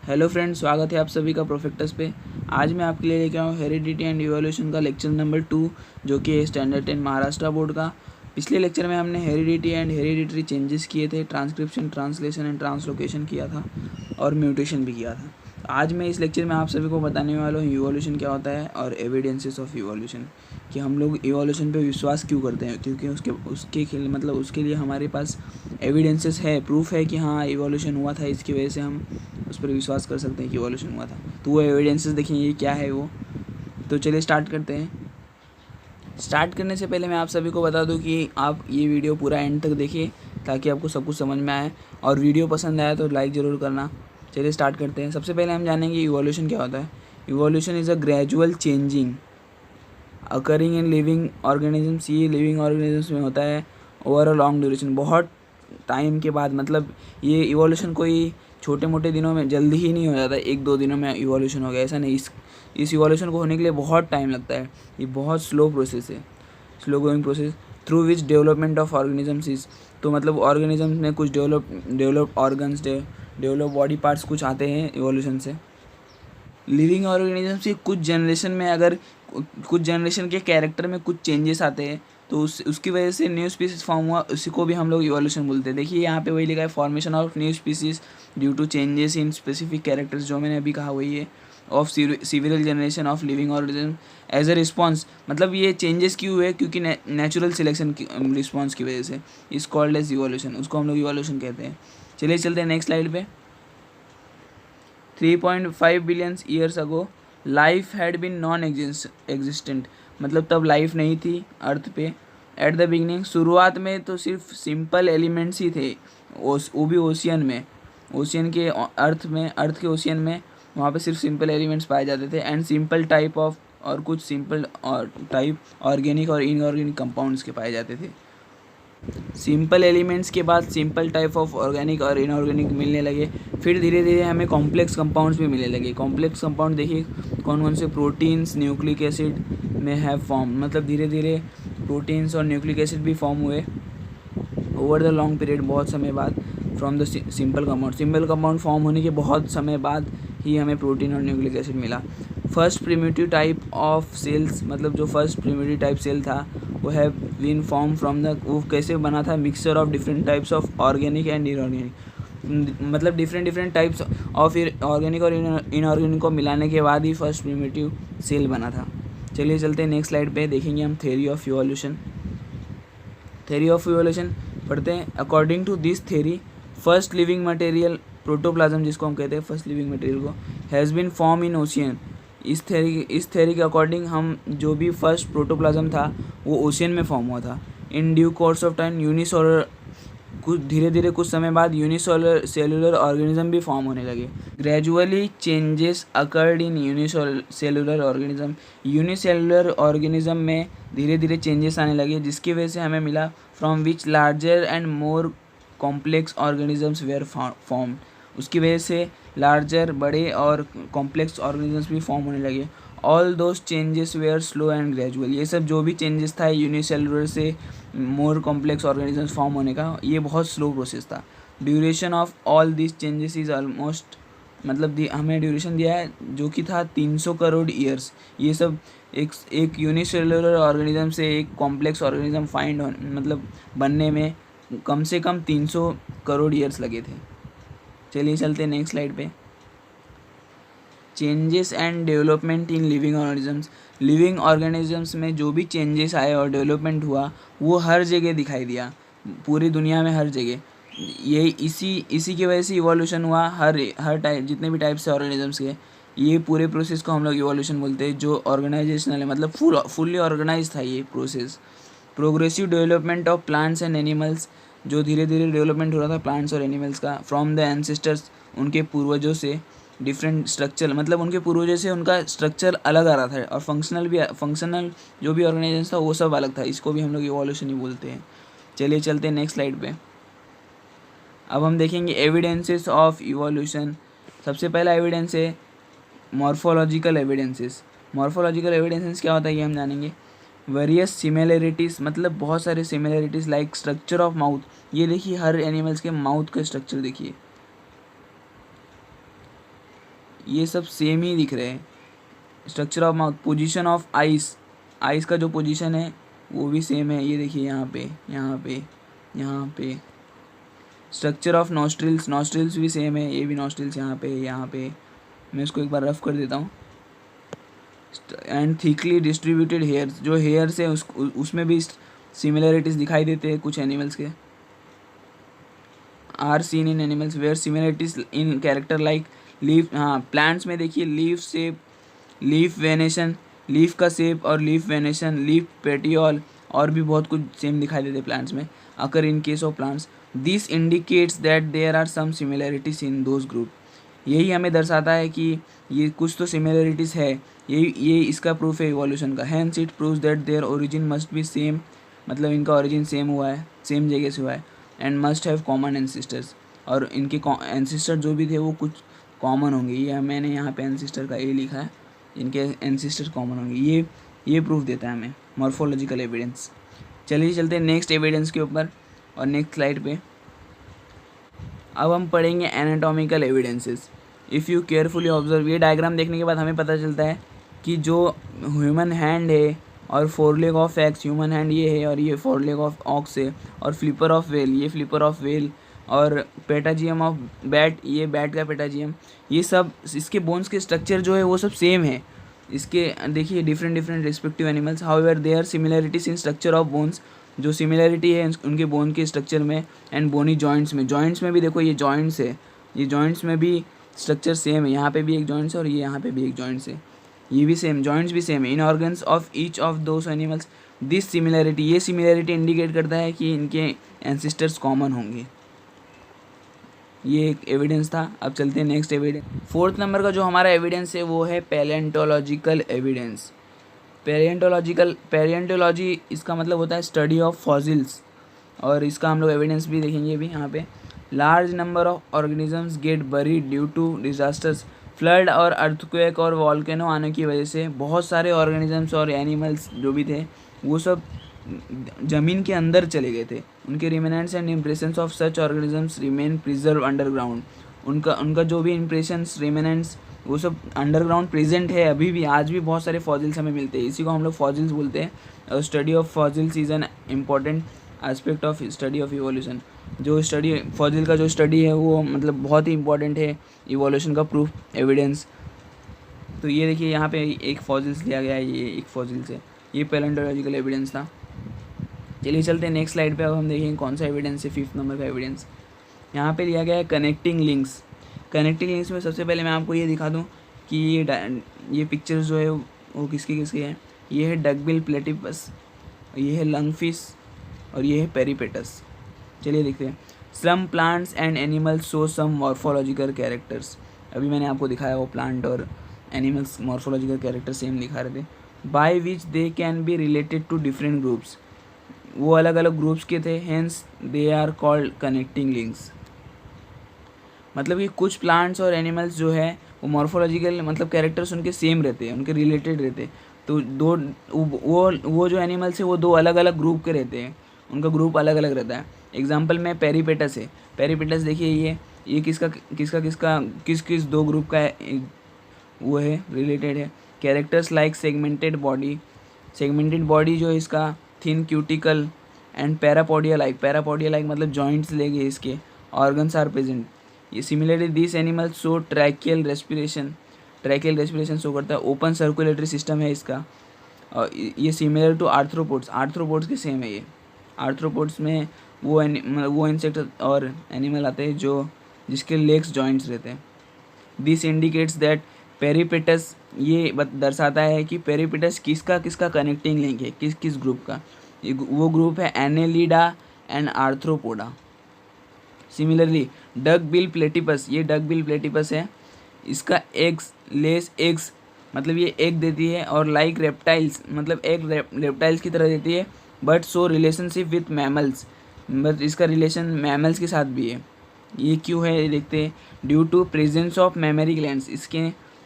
Hello friends, स्वागत है आप सभी का प्रोफेक्टस पे। आज मैं आपके लिए लेके आया हूँ हेरिडिटी एंड इवोल्यूशन का लेक्चर नंबर 2, जो कि है स्टैंडर्ड 10 महाराष्ट्र बोर्ड का। पिछले लेक्चर में हमने हेरिडिटी एंड हेरिडिटरी चेंजेस किए थे, ट्रांसक्रिप्शन, ट्रांसलेशन एंड ट्रांसलोकेशन किया था और म्यूटेशन भी किया था। आज मैं इस लेक्चर में आप सभी को बताने वाला हूँ इवोल्यूशन क्या होता है और एविडेंसेस ऑफ इवोल्यूशन, कि हम लोग इवोल्यूशन पे विश्वास क्यों करते हैं, क्योंकि उसके लिए हमारे पास एविडेंसेस है, प्रूफ है कि हाँ इवोल्यूशन हुआ था, इसकी वजह से हम उस पर विश्वास कर सकते हैं कि इवोल्यूशन हुआ था। तो वो एविडेंसेस देखेंगे ये क्या है वो। तो चलिए स्टार्ट करते हैं। स्टार्ट करने से पहले मैं आप सभी को बता दूं कि आप ये वीडियो पूरा एंड तक देखिए ताकि आपको सब कुछ समझ में आए, और वीडियो पसंद आया तो लाइक ज़रूर करना। चलिए स्टार्ट करते हैं। सबसे पहले हम जानेंगे इवोल्यूशन क्या होता है। Evolution is a gradual changing occurring in living organisms. ये लिविंग ऑर्गेनिजम्स में होता है ओवर अ लॉन्ग ड्यूरेशन, बहुत टाइम के बाद। मतलब ये इवोल्यूशन कोई छोटे मोटे दिनों में जल्दी ही नहीं हो जाता, एक दो दिनों में इवोल्यूशन हो गया, ऐसा नहीं। इस इवोल्यूशन को होने के लिए बहुत टाइम लगता है। ये बहुत स्लो प्रोसेस है, slow going process through which development of organisms is. तो मतलब ऑर्गेनिजम्स में कुछ develop organs, develop body parts कुछ आते हैं इवोल्यूशन से। लिविंग ऑर्गेनिजम्स की कुछ जनरेशन में, अगर कुछ जनरेशन के कैरेक्टर में कुछ चेंजेस आते हैं तो उसकी वजह से न्यू स्पीसीज फॉर्म हुआ, उसी को भी हम लोग इवोल्यूशन बोलते हैं। देखिए यहाँ पे वही लिखा है, formation of new species due to changes in specific characters, जो मैंने अभी कहा वही है, of several generation of living organism as a response. मतलब ये चेंजेस क्यों हुए, क्योंकि नेचुरल सिलेक्शन की रिस्पॉन्स की वजह से। इस कॉल्ड एज इवोल्यूशन, उसको हम लोग इवोल्यूशन कहते हैं। चलिए चलते हैं नेक्स्ट स्लाइड पे। 3.5 billion years ago life had been non existent. मतलब तब लाइफ नहीं थी अर्थ पे। एट द बिगनिंग, शुरुआत में तो सिर्फ सिंपल एलिमेंट्स ही थे, वो भी ओशियन में, ओशियन के अर्थ के ओशियन में, वहाँ पे सिर्फ सिंपल एलिमेंट्स पाए जाते थे। एंड सिंपल टाइप ऑफ, और कुछ सिंपल और टाइप ऑर्गेनिक और इनऑर्गेनिक कंपाउंड्स के पाए जाते थे। सिंपल एलिमेंट्स के बाद सिंपल टाइप ऑफ ऑर्गेनिक और इनऑर्गेनिक मिलने लगे। फिर धीरे धीरे हमें कॉम्प्लेक्स कंपाउंड्स भी मिलने लगे। कॉम्प्लेक्स कंपाउंड देखिए कौन कौन से, प्रोटीन्स, न्यूक्लिक एसिड में हैव फॉर्म। मतलब धीरे धीरे प्रोटीन्स और न्यूक्लिक एसिड भी फॉर्म हुए ओवर द लॉन्ग पीरियड, बहुत समय बाद, from the simple compound. Simple compound form होने के बहुत समय बाद ही हमें प्रोटीन और न्यूक्लिक एसिड मिला। First primitive type of cells, मतलब जो फर्स्ट प्रिमिटिव टाइप सेल था वो है बीन फॉर्म फ्रॉम द, वो कैसे बना था, mixture of different types of organic and inorganic. मतलब डिफरेंट टाइप्स ऑफ ऑर्गेनिक और इनऑर्गेनिक को मिलाने के बाद ही फर्स्ट प्रिमिटिव सेल बना था। चलिए चलते हैं नेक्स्ट स्लाइड पे, देखेंगे हम theory of evolution. Theory of evolution पढ़ते हैं। According to this theory, first living material, protoplasm जिसको हम कहते हैं फर्स्ट लिविंग मटेरियल को, has been form in ocean. इस थ्योरी के अकॉर्डिंग हम जो भी फर्स्ट प्रोटोप्लाज्म था वो ओशियन में फॉर्म हुआ था। In due course of time unicellular, कुछ धीरे धीरे कुछ समय बाद यूनिसोलर सेलुलर ऑर्गेनिज्म भी फॉर्म होने लगे। Gradually changes occur in unicellular organism. Unicellular organism में धीरे धीरे चेंजेस आने लगे, जिसकी वजह से हमें मिला from which larger and more complex organisms were form. उसकी वजह से लार्जर, बड़े और कॉम्प्लेक्स ऑर्गेनिजम्स भी फॉर्म होने लगे। All those changes were slow and gradual. ये सब जो भी चेंजेस था यूनिसेलुलर से मोर कॉम्प्लेक्स ऑर्गेनिजम्स फॉर्म होने का, ये बहुत स्लो प्रोसेस था। Duration of all this changes is almost, मतलब हमें ड्यूरेशन दिया है जो कि था 300 करोड़ ईयर्स। ये सब एक यूनिसेलुलर ऑर्गेनिज्म से एक कॉम्प्लेक्स ऑर्गेनिज्म फाइंड मतलब बनने में कम से कम 300 करोड़ ईयर्स लगे थे। चलिए चलते हैं नेक्स्ट स्लाइड पे। Changes and development in living organisms. Living organisms में जो भी चेंजेस आए और डेवलपमेंट हुआ वो हर जगह दिखाई दिया, पूरी दुनिया में हर जगह। ये इसी की वजह से इवोल्यूशन हुआ। हर टाइप, जितने भी टाइप्स से ऑर्गेनिजम्स के, ये पूरे प्रोसेस को हम लोग इवोल्यूशन बोलते हैं, जो ऑर्गेनाइजेशनल है, मतलब फुल्ली ऑर्गेनाइज था ये process. Progressive development of plants and animals, जो धीरे धीरे डेवलपमेंट हो रहा था प्लांट्स और एनिमल्स का, फ्रॉम द एंसेस्टर्स, उनके पूर्वजों से। डिफरेंट स्ट्रक्चर, मतलब उनके पूर्वजों से उनका स्ट्रक्चर अलग आ रहा था, और फंक्शनल जो भी ऑर्गेनाइजेशन था वो सब अलग था। इसको भी हम लोग इवोल्यूशन ही बोलते हैं। चलिए चलते हैं नेक्स्ट स्लाइड पे। अब हम देखेंगे एविडेंसेस ऑफ इवोल्यूशन। सबसे पहला एविडेंस है मॉर्फोलॉजिकल एविडेंसेस। मॉर्फोलॉजिकल एविडेंसेस क्या होता है ये हम जानेंगे। वेरियस सिमिलरिटीज़, मतलब बहुत सारे similarities, like structure of mouth. ये देखिए हर एनिमल्स के माउथ का स्ट्रक्चर देखिए, ये सब सेम ही दिख रहे हैं। Structure of mouth, position of ice, ice का जो पोजीशन है वो भी सेम है, ये देखिए यहाँ पे, यहाँ पे, यहाँ पे। स्ट्रक्चर ऑफ नॉस्ट्रिल्स, नॉस्ट्रिल्स भी सेम है, ये भी नॉस्ट्रिल्स यहाँ पे, यहाँ पे। मैं इसको एक बार रफ कर देता हूँ। एंड थिकली डिस्ट्रीब्यूटेड हेयर्स, जो हेयर्स है उसमें भी सिमिलरिटीज़ दिखाई देते हैं कुछ एनिमल्स के। Are seen in animals where similarities in character like leaf, हाँ प्लांट्स में देखिए leaf shape, leaf venation, leaf का शेप और लीफ वेनेशन, लीफ पेटियोल और भी बहुत कुछ सेम दिखाई देते प्लांट्स में। Occur in case of plants this indicates that there are some similarities in those group. यही हमें दर्शाता है कि ये कुछ तो सिमिलरिटीज़ है, ये इसका प्रूफ है इवोल्यूशन का। Hence it proves that their origin must be same, मतलब इनका ओरिजिन सेम हुआ है, सेम जगह से हुआ है। And must have common ancestors, और इनके एंसिस्टर जो भी थे वो कुछ कॉमन होंगे। ये मैंने यहाँ पे एंसिस्टर का ए लिखा है, इनके एंसिस्टर कॉमन होंगे। ये प्रूफ देता है हमें मॉर्फोलॉजिकल एविडेंस। चलिए चलते हैं नेक्स्ट एविडेंस के ऊपर और नेक्स्ट स्लाइड पे। अब हम पढ़ेंगे anatomical evidences. If you carefully observe, ये डायग्राम देखने के बाद हमें पता चलता है कि जो ह्यूमन हैंड है और four leg of x, human hand ये है और ये फोर लेग ऑफ ऑक्स है, और फ्लिपर ऑफ वेल, ये फ्लिपर ऑफ वेल, और पेटाजियम ऑफ बैट, ये बैट का पेटाजियम, ये सब इसके बोन्स के स्ट्रक्चर जो है वो सब सेम है। इसके देखिए different different respective animals, however there similarities in structure of bones, जो सिमिलरिटी है उनके बोन के स्ट्रक्चर में, एंड बोनी जॉइंट्स में, जॉइंट्स में भी देखो ये जॉइंट्स है, ये जॉइंट्स में भी स्ट्रक्चर सेम है, यहाँ पे भी एक जॉइंट्स है और ये यहाँ पे भी एक जॉइंट्स है, ये भी सेम, जॉइंट्स भी सेम है। In organs of each of those animals this similarity, ये सिमिलरिटी इंडिकेट करता है कि इनके एंसिस्टर्स कॉमन होंगे। ये एक एविडेंस था। अब चलते हैं नेक्स्ट एविडेंस। फोर्थ नंबर का जो हमारा एविडेंस है वो है पैलियोंटोलॉजिकल एविडेंस। पैलियोंटोलॉजी इसका मतलब होता है स्टडी ऑफ फॉसिल्स, और इसका हम लोग एविडेंस भी देखेंगे अभी यहाँ पे। Large number of organisms get buried due to disasters, flood और अर्थक्वेक और वॉल्केनो आने की वजह से बहुत सारे ऑर्गेनिजम्स और एनिमल्स जो भी थे वो सब ज़मीन के अंदर चले गए थे। उनके remnants and impressions of such organisms remain preserve underground. उनका जो भी इम्प्रेशंस रिमेनेंट्स वो सब अंडरग्राउंड प्रेजेंट है अभी भी, आज भी बहुत सारे फॉसिल्स हमें मिलते हैं। इसी को हम लोग फॉसिल्स बोलते हैं। Study of fossils is an important aspect of study of evolution. जो स्टडी फॉसिल का जो स्टडी है वो मतलब बहुत ही इंपॉर्टेंट है इवोल्यूशन का प्रूफ एविडेंस। तो ये देखिए यहाँ पे एक फॉसिल्स लिया गया है, ये एक फॉसिल से, ये पैलियोंटोलॉजिकल एविडेंस था। चलिए चलते हैं नेक्स्ट स्लाइड पे। अब हम देखेंगे कौन सा एविडेंस है, फिफ्थ नंबर का एविडेंस। यहाँ पे लिया गया है कनेक्टिंग लिंक्स। कनेक्टिंग लिंक्स में सबसे पहले मैं आपको ये दिखा दूँ कि ये पिक्चर्स जो है वो किसकी हैं। ये है डकबिल प्लेटिपस, ये है लंगफिश और ये है पेरिपेटस। चलिए देखते हैं। Some plants and animals show some morphological characters. अभी मैंने आपको दिखाया वो प्लांट और एनिमल्स मॉर्फोलॉजिकल कैरेक्टर सेम दिखा रहे थे। By which they can be related to different groups, वो अलग अलग ग्रुप्स के थे, hence they are called connecting links. मतलब कि कुछ प्लांट्स और एनिमल्स जो है वो मॉर्फोलॉजिकल मतलब कैरेक्टर्स उनके सेम रहते हैं, उनके रिलेटेड रहते हैं। तो वो जो एनिमल्स है वो दो अलग अलग ग्रुप के रहते हैं, उनका ग्रुप अलग अलग रहता है। एग्जाम्पल में पेरिपेटस है। पेरिपेटस देखिए ये किस किस दो ग्रुप का है, वो है रिलेटेड है। कैरेक्टर्स लाइक सेगमेंटेड बॉडी जो है इसका, thin cuticle and parapodia like मतलब जॉइंट्स लेंगे इसके, ऑर्गन्स आर प्रेजेंट। ये similarly this animal show tracheal respiration show करता है। ओपन सर्कुलेटरी सिस्टम है इसका, और ये सिमिलर टू आर्थ्रोपोड्स के सेम है। ये आर्थ्रोपोड्स में वो इंसेक्ट और एनिमल आते हैं जिसके लेग्स जॉइंट्स रहते हैं। दिस इंडिकेट्स दैट पेरिपेटस, ये दर्शाता है कि पेरिपेटस किसका कनेक्टिंग लिंक है, किस ग्रुप का। वो ग्रुप है Annelida and arthropoda. Similarly duck bill platypus, ये डक बिल प्लेटिपस है, इसका एग्स मतलब ये एग देती है, और लाइक रेप्टाइल्स मतलब एग रेप्टाइल्स की तरह देती है, but so relationship with mammals, but इसका रिलेशन मैमल्स के साथ भी है। ये क्यों है ये देखते हैं। Due to presence of mammary glands,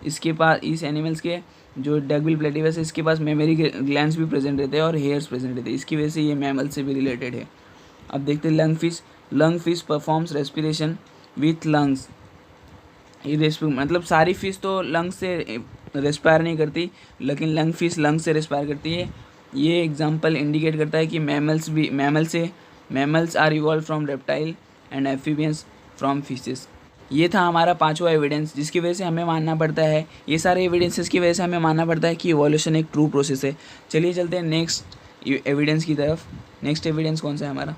इसके पास, इस एनिमल्स के जो डकबिल प्लेटिपस है इसके पास मेमोरी ग्लैंड्स भी प्रेजेंट रहते हैं और हेयर्स प्रेजेंट रहते हैं, इसकी वजह से ये मैमल से भी रिलेटेड है। अब देखते हैं lung fish performs respiration with lungs. मतलब सारी फिश तो लंग से रेस्पायर नहीं करती, लेकिन लंग फिश लंग से रेस्पायर करती है। ये एग्जांपल इंडिकेट करता है कि mammals are evolve from reptile and amphibians from fishes. ये था हमारा पांचवा एविडेंस, जिसकी वजह से हमें मानना पड़ता है, ये सारे एविडेंसेस की वजह से हमें मानना पड़ता है कि इवोल्यूशन एक ट्रू प्रोसेस है। चलिए चलते हैं नेक्स्ट एविडेंस की तरफ। नेक्स्ट एविडेंस कौन सा है हमारा?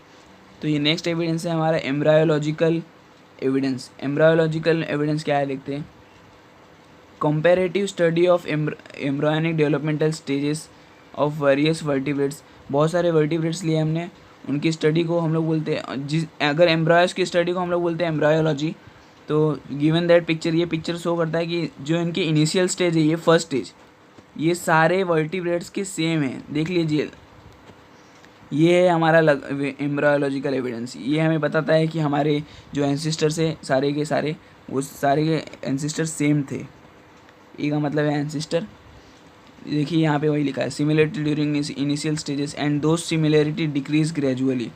तो ये नेक्स्ट एविडेंस है हमारा एम्ब्रायोलॉजिकल एविडेंस। एम्ब्रायोलॉजिकल एविडेंस क्या है देखते हैं। Comparative study of embryonic developmental stages of various vertebrates. बहुत सारे वर्टिब्रेट्स लिए हमने, उनकी स्टडी को हम लोग बोलते हैं, अगर एम्ब्रायोस की स्टडी को हम लोग बोलते हैं एम्ब्रायोलॉजी। तो गिवन दैट पिक्चर, ये पिक्चर शो करता है कि जो इनके इनिशियल स्टेज है, ये फर्स्ट स्टेज, ये सारे वर्टिब्रेट्स के सेम है। देख लीजिए, ये है हमारा एम्ब्रायोलॉजिकल एविडेंस। ये हमें बताता है कि हमारे जो एंसिस्टर्स है सारे के सारे, वो सारे के एंसिस्टर सेम थे। ई का मतलब है एंसिस्टर। देखिए यहाँ पे वही लिखा है, similarity during initial stages and दो सिमिलरिटी डिक्रीज ग्रेजुअली।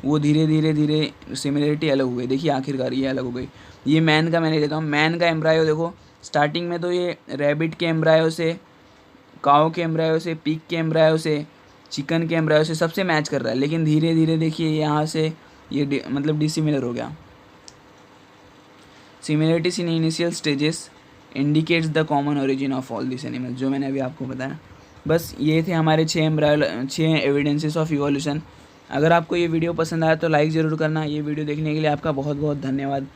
वो धीरे धीरे सिमिलरिटी अलग हो गई। देखिए आखिरकार ये अलग हो गई। ये मैन का मैंने लेता हूँ, मैन का एम्ब्रायो देखो, स्टार्टिंग में तो ये रैबिट के एम्ब्रायो से, काऊ के एम्ब्रायो से, पिग के एम्ब्रायो से, चिकन के एम्ब्रायो से सबसे मैच कर रहा है, लेकिन धीरे धीरे देखिए यहाँ से ये मतलब डिसिमिलर हो गया। Similarities in initial stages indicates the common origin of all this animals, जो मैंने अभी आपको बताया। बस ये थे हमारे 6 एविडेंसेस ऑफ इवोल्यूशन। अगर आपको ये वीडियो पसंद आया तो लाइक ज़रूर करना। ये वीडियो देखने के लिए आपका बहुत बहुत धन्यवाद।